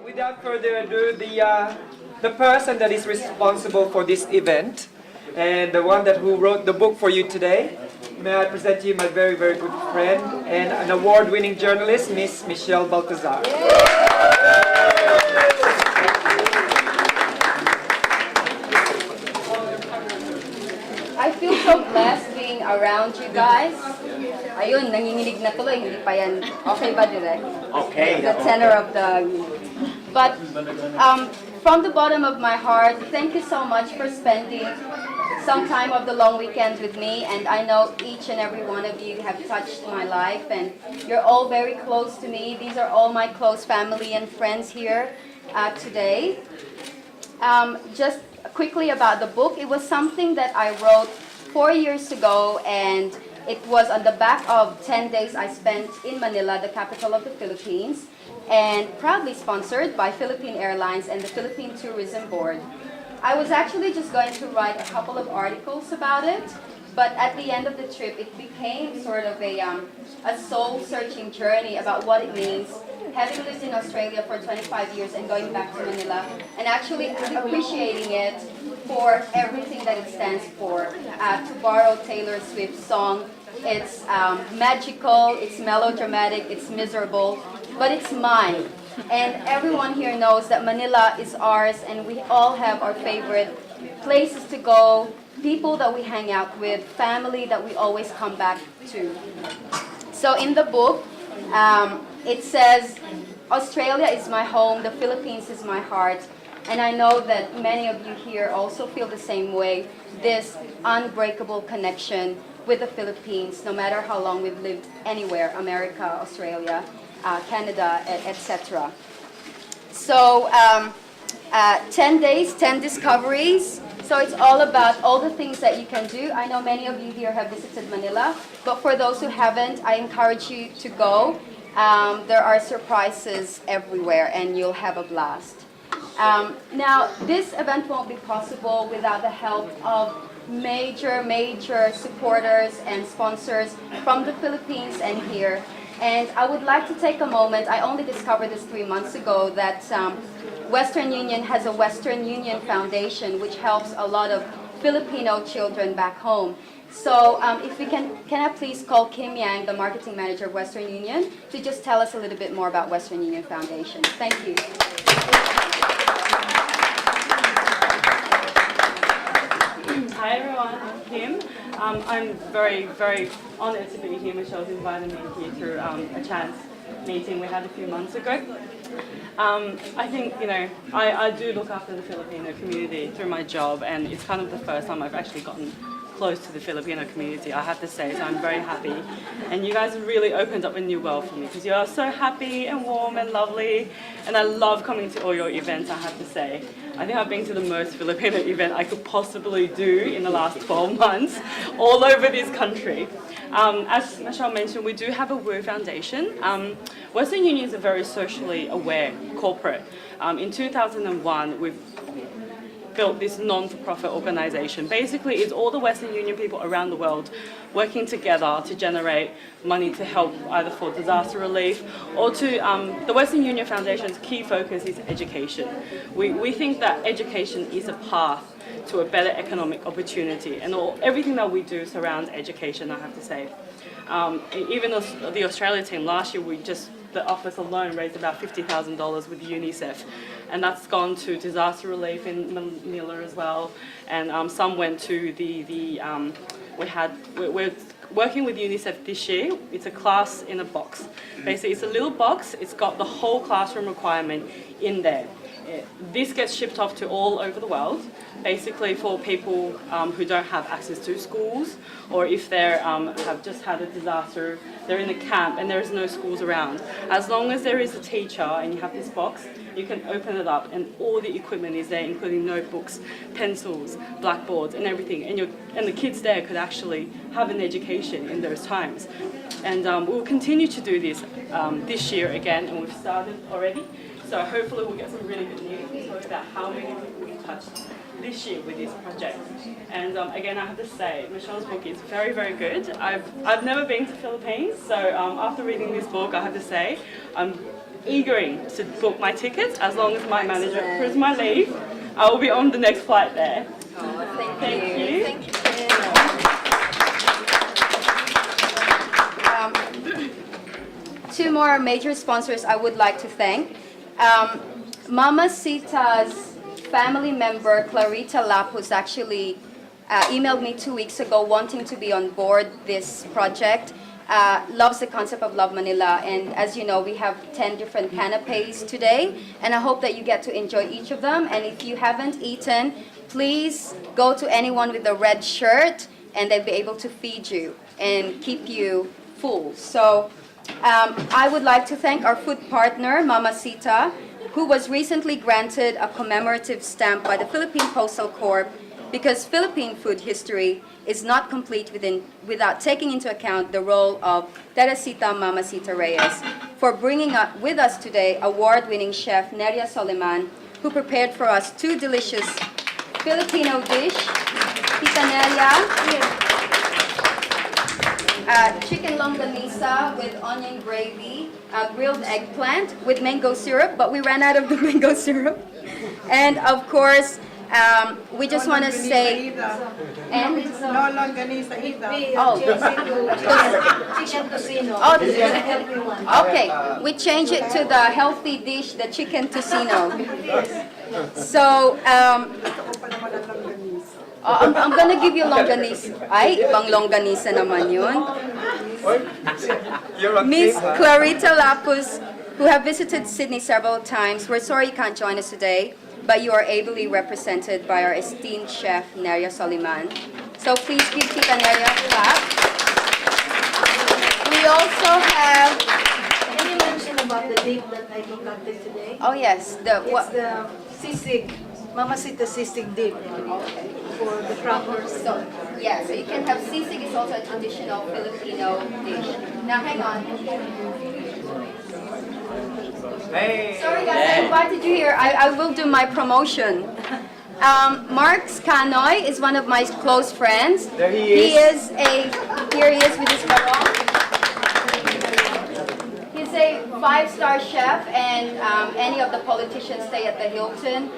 without further ado, the person that is responsible for this event and the one who wrote the book for you today, may I present to you my very, very good friend and an award-winning journalist, Miss Michelle Baltazar. I feel so blessed being around you guys. Ayun, nanginginig na tuloy, hindi pa yan. Okay ba, Direk? Okay. The tenor of the... But from the bottom of my heart, thank you so much for spending some time of the long weekend with me. And I know each and every one of you have touched my life, and you're all very close to me. These are all my close family and friends here today. Just quickly about the book, it was something that I wrote 4 years ago, and it was on the back of 10 days I spent in Manila, the capital of the Philippines, and proudly sponsored by Philippine Airlines and the Philippine Tourism Board. I was actually just going to write a couple of articles about it, but at the end of the trip, it became sort of a soul-searching journey about what it means having lived in Australia for 25 years and going back to Manila, and actually appreciating it for everything that it stands for. To borrow Taylor Swift's song, it's magical, it's melodramatic, it's miserable, but it's mine. And everyone here knows that Manila is ours, and we all have our favorite places to go, people that we hang out with, family that we always come back to. So in the book, it says, Australia is my home, the Philippines is my heart, and I know that many of you here also feel the same way, this unbreakable connection with the Philippines, no matter how long we've lived anywhere, America, Australia, Canada, etc. So 10 days, 10 discoveries. So it's all about all the things that you can do. I know many of you here have visited Manila, but for those who haven't, I encourage you to go. There are surprises everywhere, and you'll have a blast. Now, this event won't be possible without the help of major supporters and sponsors from the Philippines and here. And I would like to take a moment, I only discovered this 3 months ago, that Western Union has a Western Union Foundation which helps a lot of Filipino children back home. So if we can I please call Kim Yang, the marketing manager of Western Union, to just tell us a little bit more about Western Union Foundation. Thank you. Hi everyone, I'm Kim. I'm very, very honoured to be here. Michelle's invited me here through a chance meeting we had a few months ago. I think, I do look after the Filipino community through my job, and it's kind of the first time I've actually gotten close to the Filipino community, I have to say, so I'm very happy. And you guys have really opened up a new world for me, because you are so happy and warm and lovely, and I love coming to all your events, I have to say. I think I've been to the most Filipino event I could possibly do in the last 12 months, all over this country. As Michelle mentioned, we do have a WOO Foundation. Western Union is a very socially aware corporate. In 2001, we've built this non-for-profit organization. Basically, it's all the Western Union people around the world working together to generate money to help either for disaster relief or to, the Western Union Foundation's key focus is education. We think that education is a path to a better economic opportunity, and everything that we do surrounds education, I have to say. Even the Australia team, last year the office alone raised about $50,000 with UNICEF, and that's gone to disaster relief in Manila as well, and some went to we're working with UNICEF this year. It's a class in a box. Basically, it's a little box, it's got the whole classroom requirement in there. This gets shipped off to all over the world, basically for people who don't have access to schools, or if they have just had a disaster, they're in a camp and there is no schools around. As long as there is a teacher and you have this box, you can open it up and all the equipment is there, including notebooks, pencils, blackboards and everything. And the kids there could actually have an education in those times. And we'll continue to do this this year again, and we've started already. So hopefully we'll get some really good news about how many people we've touched this year with this project. And again, I have to say, Michelle's book is very, very good. I've never been to Philippines, so after reading this book, I have to say, I'm eagering to book my tickets. As long as my manager approves my leave, I will be on the next flight there. Oh, Thank you. Thank you. Two more major sponsors I would like to thank. Mama Sita's family member, Clarita Lapus, actually emailed me 2 weeks ago wanting to be on board this project. Loves the concept of Love Manila, and as you know, we have 10 different canapes today, and I hope that you get to enjoy each of them. And if you haven't eaten, please go to anyone with a red shirt, and they'll be able to feed you and keep you full. So I would like to thank our food partner, Mama Sita, who was recently granted a commemorative stamp by the Philippine Postal Corp because Philippine food history is not complete without taking into account the role of Teresita Mama Sita Reyes for bringing up with us today award-winning chef Neria Soliman, who prepared for us two delicious Filipino dish, Tita Neria, chicken longanisa with onion gravy, grilled eggplant with mango syrup, but we ran out of the mango syrup. And of course, we just want to say, and No longanisa either. oh, Chicken tocino. oh, okay, we change it to the healthy dish, the chicken tocino. So, I'm gonna give you longanisa. Ay, ibang longanisa naman yun. You're on Miss tape, huh? Clarita Lapus, who have visited Sydney several times. We're sorry you can't join us today, but you are ably represented by our esteemed chef, Neria Soliman. So please give Tita Neria a clap. We also have, Can you mention about the dip that I concocted today? oh yes, It's the sisig, Mama Sita sisig dip for the crackers. So, yeah, so you can have sisig is also a traditional Filipino dish. Now hang on. Hey. Sorry guys, I invited you here. I will do my promotion. Mark Scanoy is one of my close friends. There he is. Here he is with his barong. He's a 5-star chef, and any of the politicians stay at the Hilton.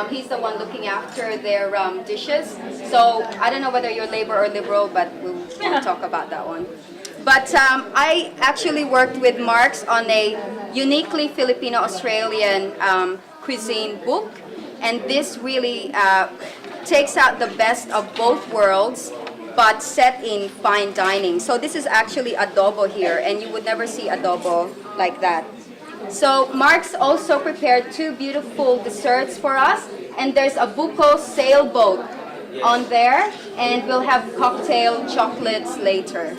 He's the one looking after their dishes. So I don't know whether you're Labor or Liberal, but we'll talk about that one. But I actually worked with Marks on a uniquely Filipino-Australian cuisine book, and this really takes out the best of both worlds, but set in fine dining. So this is actually adobo here, and you would never see adobo like that. So Mark's also prepared two beautiful desserts for us, and there's a buko sailboat on there, and we'll have cocktail chocolates later.